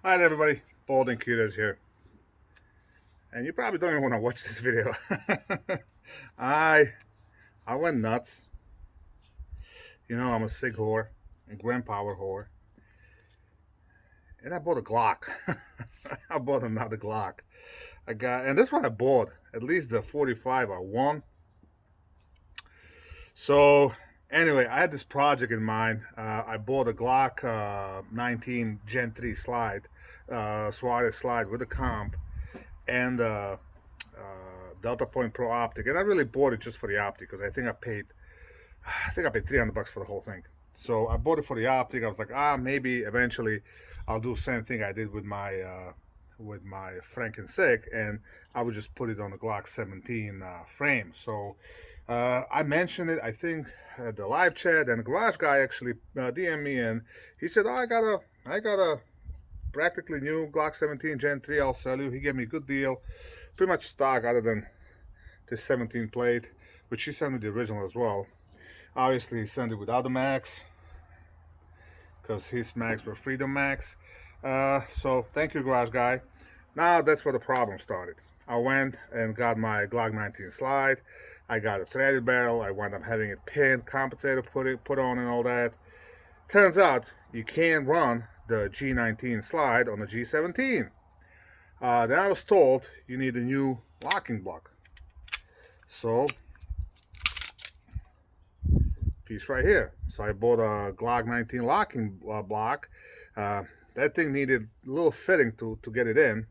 Hi everybody, Bald&curious here. And you probably don't even want to watch this video. I I went nuts. You know, I'm a SIG whore, a grand power whore. And I bought a Glock. I bought another Glock. And this one I bought, at least the 45 I won. So anyway, I had this project in mind. I bought a Glock 19 Gen 3 slide, swatted slide with a comp and Delta Point Pro optic, and I really bought it just for the optic because I think I paid $300 for the whole thing. So I bought it for the optic. I was like, maybe eventually I'll do the same thing I did with my Franken Sig, and I would just put it on the Glock 17 frame. So I mentioned it, I think, at the live chat, and the garage guy actually DM'd me, and he said, "Oh, I got a practically new Glock 17 Gen 3. I'll sell you." He gave me a good deal, pretty much stock, other than this 17 plate, which he sent me the original as well. Obviously, he sent it without the max because his max were Freedom Max. So thank you, garage guy. Now that's where the problem started. I went and got my Glock 19 slide. I got a threaded barrel. I wound up having it pinned, compensator put on, and all that. Turns out you can't run the G19 slide on the G17. Then I was told you need a new locking block. So piece right here. So I bought a Glock 19 locking block. That thing needed a little fitting to get it in.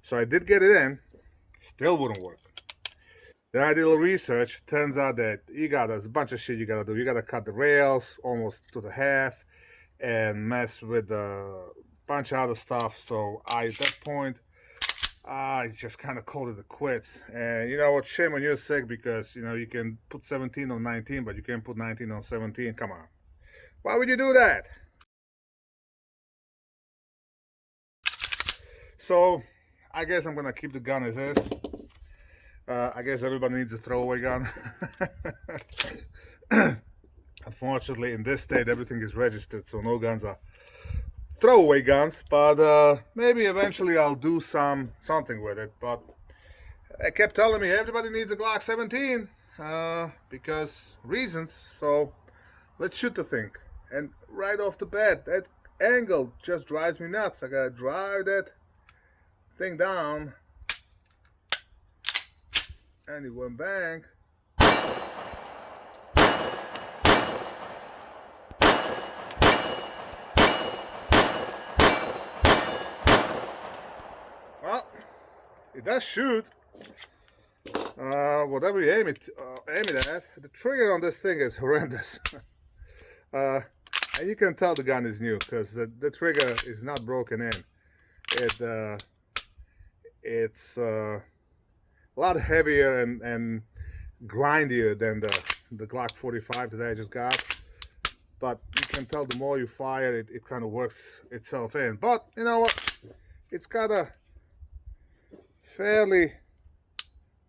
So I did get it in. Still wouldn't work. Then I did a little research. Turns out that there's a bunch of shit you gotta do. You gotta cut the rails almost to the half and mess with a bunch of other stuff. So at that point, I just kind of called it a quits. And you know what? Shame on you, SIG, because you can put 17 on 19, but you can't put 19 on 17. Come on. Why would you do that? So I guess I'm gonna keep the gun as is. I guess everybody needs a throwaway gun. Unfortunately, in this state, everything is registered, so no guns are throwaway guns. But maybe eventually I'll do something with it. But I kept telling me everybody needs a Glock 17 because reasons. So let's shoot the thing. And right off the bat, that angle just drives me nuts. I gotta drive that thing down, and it went bang. Well, it does shoot. Whatever you aim it at, the trigger on this thing is horrendous. And you can tell the gun is new because the trigger is not broken in. It's a lot heavier and grindier than the Glock 45 that I just got. But you can tell the more you fire, it kind of works itself in. But you know what? It's got a fairly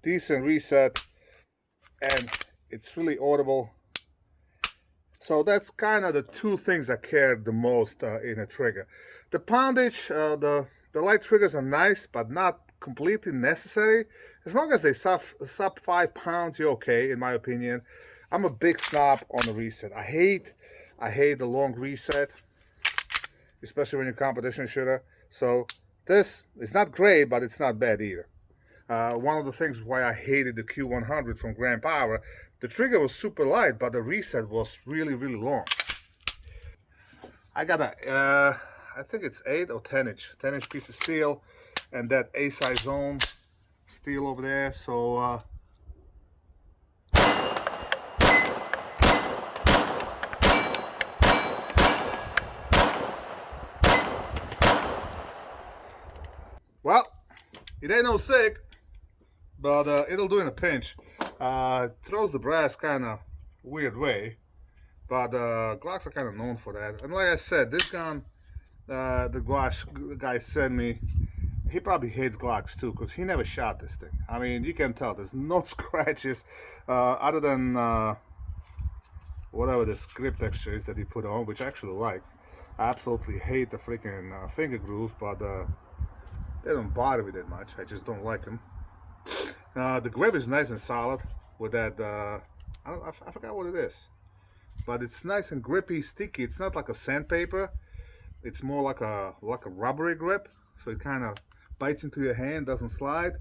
decent reset, and it's really audible. So that's kind of the two things I care the most in a trigger. The poundage, the light triggers are nice, but not completely necessary. As long as they sub 5 pounds, you're okay, in my opinion. I'm a big snob on the reset. I hate the long reset, especially when you're a competition shooter. So this is not great, but it's not bad either. One of the things why I hated the Q100 from Grand Power, the trigger was super light, but the reset was really, really long. I got I think it's 8 or 10-inch piece of steel, and that A-size zone steel over there. So well, it ain't no SIG, but it'll do in a pinch. Throws the brass kind of weird way, but Glocks are kind of known for that. And like I said, this gun, the garage guy sent me, he probably hates Glocks too because he never shot this thing. I mean, you can tell there's no scratches other than whatever this grip texture is that he put on, which I actually like. I absolutely hate the freaking finger grooves, but they don't bother me that much. I just don't like them. The grip is nice and solid with that. I forgot what it is, but it's nice and grippy, sticky. It's not like a sandpaper. It's more like a rubbery grip, so it kind of bites into your hand, doesn't slide.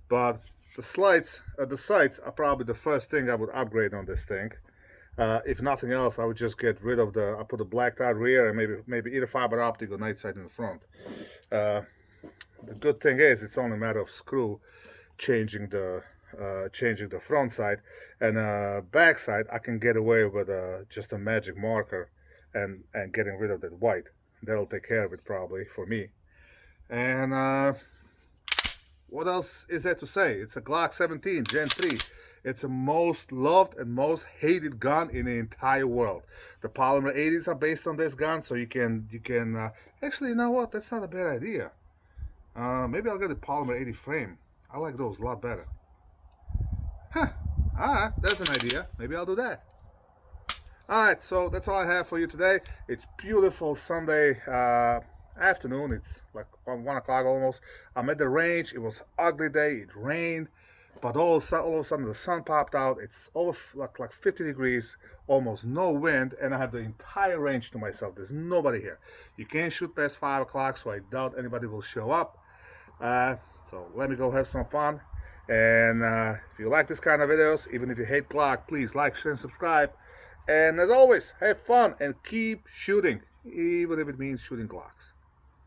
But the sights are probably the first thing I would upgrade on this thing. If nothing else, I would just get rid of I put a blacked out rear and maybe either fiber optic or night sight in the front. The good thing is it's only a matter of screw changing the front side, and back side I can get away with just a magic marker and getting rid of that white. That'll take care of it probably for me. And what else is there to say? It's a Glock 17 Gen 3. It's the most loved and most hated gun in the entire world. The polymer 80s are based on this gun, so you can actually, you know what? That's not a bad idea. Maybe I'll get the polymer 80 frame. I like those a lot better. Huh. Alright, that's an idea. Maybe I'll do that. Alright, so that's all I have for you today. It's beautiful Sunday afternoon. It's like 1 o'clock almost. I'm at the range. It was an ugly day. It rained. But all of a sudden the sun popped out. It's over like 50 degrees, almost no wind, and I have the entire range to myself. There's nobody here. You can't shoot past 5 o'clock, so I doubt anybody will show up. So let me go have some fun. And if you like this kind of videos, even if you hate Glock, please like, share, and subscribe. And as always, have fun and keep shooting, even if it means shooting Glocks.